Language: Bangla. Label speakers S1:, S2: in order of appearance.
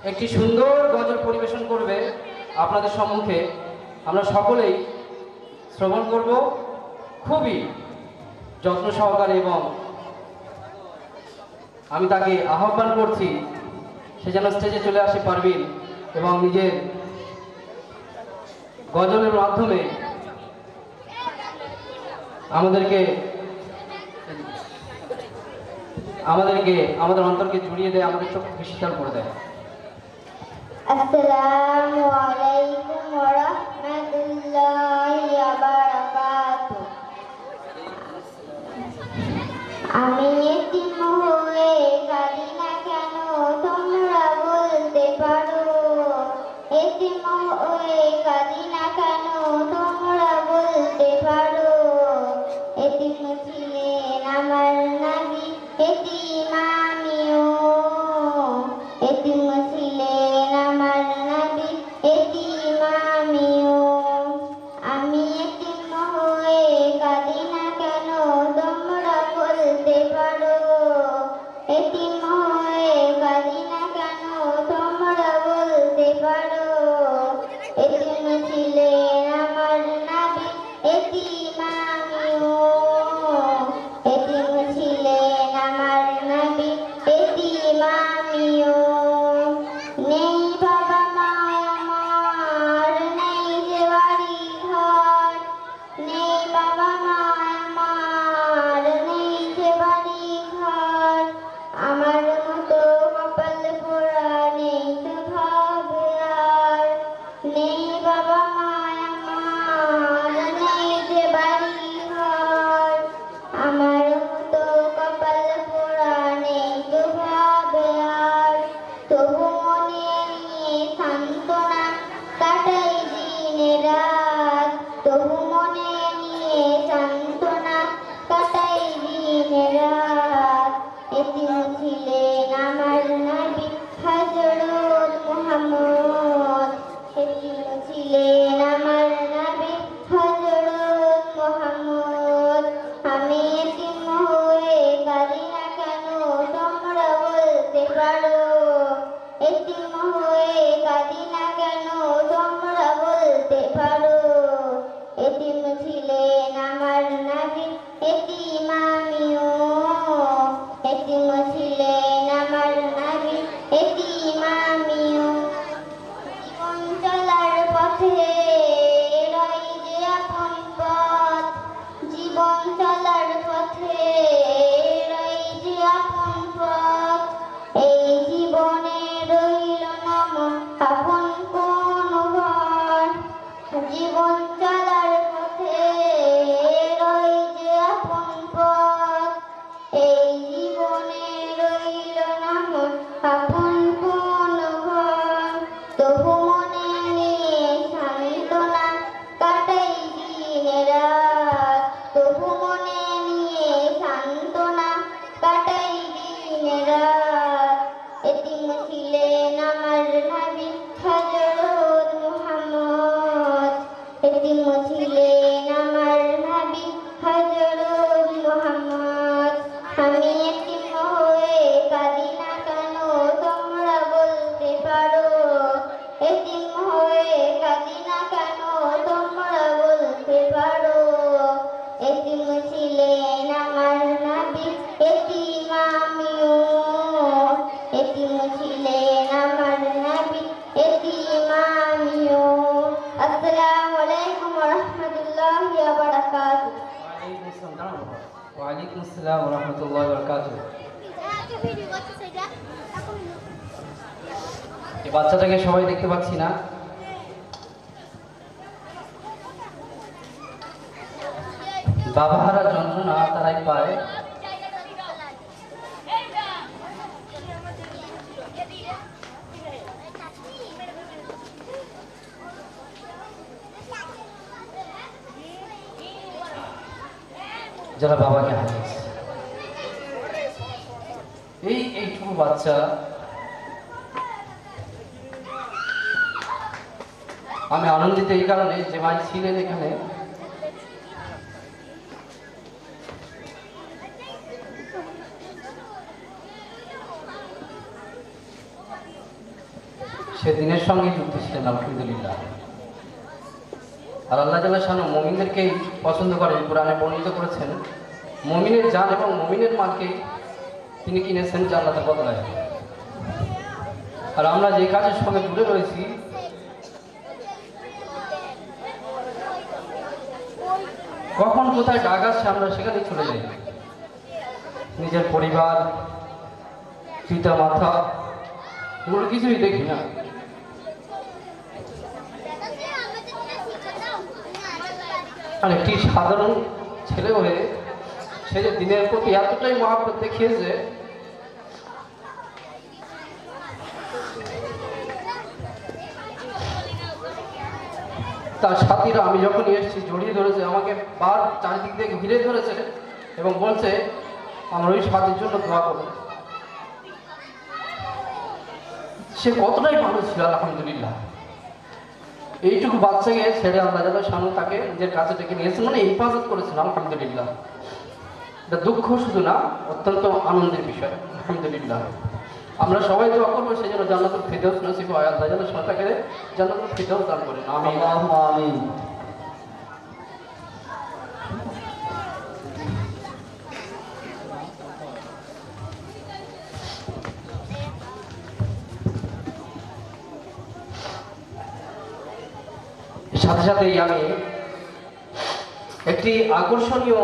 S1: একটি সুন্দর গজল পরিবেশন করবে আপনাদের সম্মুখে। আমরা সকলেই শ্রবণ করব খুবই যত্ন সহকারে, এবং আমি তাকে আহ্বান করছি সে যেন স্টেজে চলে আসে পারভিন, এবং নিজের গজলের মাধ্যমে আমাদেরকে আমাদের অন্তরকে জুড়িয়ে দেয়, আমাদের চোখ শীতল করে দেয়।
S2: আসসালামু আলাইকুম ওয়া রাহমাতুল্লাহি ওয়া বারাকাতুহু। আমি এতিম হয়ে কাঁদি না কেন তোমরা বলতে পারো? এতিম হয়ে কাঁদি না কেন তোমরা বলতে পারো? এতিম ছিলেন আমার নবী, এতিম আমিও। এতিম ছিলেন আমার নবী, এতিম আমিও। আমি এতিম হয়ে কাঁদি না কেন তোমরা বলতে পারো? এতিম হয়ে কাঁদি না কেন তোমরা বলতে পারো? এতিম ছিলেন আমার নবী, এতিম আমিও। এতিম ছিলেন আমার নবী, এতিম আমিও। নেই বাবা মা আমার, নেই যে বাড়ি ঘর। নেই বাবা মা আমার, নেই যে বাড়ি ঘর। আমার মতো কপাল পোড়া নেই তো ভাবে আর। নেই বাবা মা আমার, নেই যে বাড়ি ঘর। আমার মতো কপাল পোড়া নেই তো ভাবে আর। তবু মনে নিয়ে সান্ত্বনা কাটাই দিন রাত। তবু মনে নিয়ে সান্ত্বনা কাটাই দিন রাত। এতিম ছিলেন আমার নবী হযরত মুহাম্মদ। এতিম ছিলেন আমার নবী হযরত মুহাম্মদ। আমি এতিম হয়ে কাঁদি না কেন তোমরা বলতে পারো? এতিম হয়ে কাঁদি না কেন তোমরা বলতে পারো? এতিম ছিলেন আমার নবী, এতিম আমিও। এতিম ছিলেন আমার নবী, এতিম আমিও। জীবন চলার পথে রই যে আপন পথ। জীবন চলার পথে রই যে আপন পথ। এই জীবনে রইল না মন আপন কোন ঘর। জীবন চলার পথে রই যে আপন পথ। এই জীবনে রইল না মন আপন কোন ঘর। তবু মনে নিয়ে সান্ত্বনা কাটাই দিন রাত। তবু মনে নিয়ে সান্ত্বনা কাটাই দিন রাত। এতিম ছিলেন আমার নবী হযরত মুহাম্মদ। এতিম ছিলেন আমার নবী হযরত মুহাম্মদ। আমি এতিম হয়ে কাঁদি না কেন তোমরা বলতে পারো? এতিম হয়ে কাঁদি না কেন তোমরা বলতে পারো? এতিম ছিলেন আমার নবী, এতিম আমিও। এতিম ছিলেন আমার নবী, এতিম আমিও। আসসালামু আলাইকুম ওয়া রাহমাতুল্লাহি ওয়া বারাকাতুহু।
S1: ওয়ালাইকুম আসসালাম ওয়া রাহমাতুল্লাহি ওয়া বারাকাতুহু। এই বাচ্চাটাকে সবাই দেখতে পাচ্ছি না। বাবাহারা যন্ত্রণা তারাই পায়। যারা বাবাকে হারিয়েছে। এইটুকু বাচ্চা, আমি আনন্দিত এই কারণে যে ভাই ছিলেন এখানে। সে দিনের সঙ্গে যুক্ত ছিলেন আলহামদুলিল্লাহ। আর আল্লাহ তাআলা শানু মুমিনদেরকেই পছন্দ করেন। কোরআনে বর্ণিত করেছেন মুমিনের জান এবং মুমিনের মালকে তিনি কিনেছেন জান্নাতের বদলায়। আর আমরা যে কাজের সঙ্গে জুড়ে রয়েছি, কখন কোথায় ডাক আসছে আমরা সেখানে চলে যাই। নিজের পরিবার, পিতা মাতা, এগুলো কিছুই দেখি না। আর একটি সাধারণ ছেলে হয়ে সে যে দিনের প্রতি এতটাই মহাব্বত দেখিয়েছে, তার সাথীরা আমি যখন এসেছি জড়িয়ে ধরেছে, আমাকে বার চারিদিক থেকে ঘিরে ধরেছে এবং বলছে আমরা ওই সাথীর জন্য দোয়া করবো। সে কতটাই ভালো ছিল আলহামদুলিল্লাহ। এইটুকু বাচ্চাকে ছেড়ে আল্লাহ তাআলা শানু তাকে নিজের কাছে ডেকে নিয়েছেন, মানে হেফাজত করেছেন আলহামদুলিল্লাহ। এটা দুঃখ শুধু না, অত্যন্ত আনন্দের বিষয় আলহামদুলিল্লাহ। আমরা সবাই দোয়া করবো সেই জন্য জান্নাতুল ফিরদাউস নসিব হয়। আল্লাহ যেন তাকে জান্নাতুল ফিরদাউস দান করেন, আমিন আমিন। সাথে সাথেই আমি একটি আকর্ষণীয়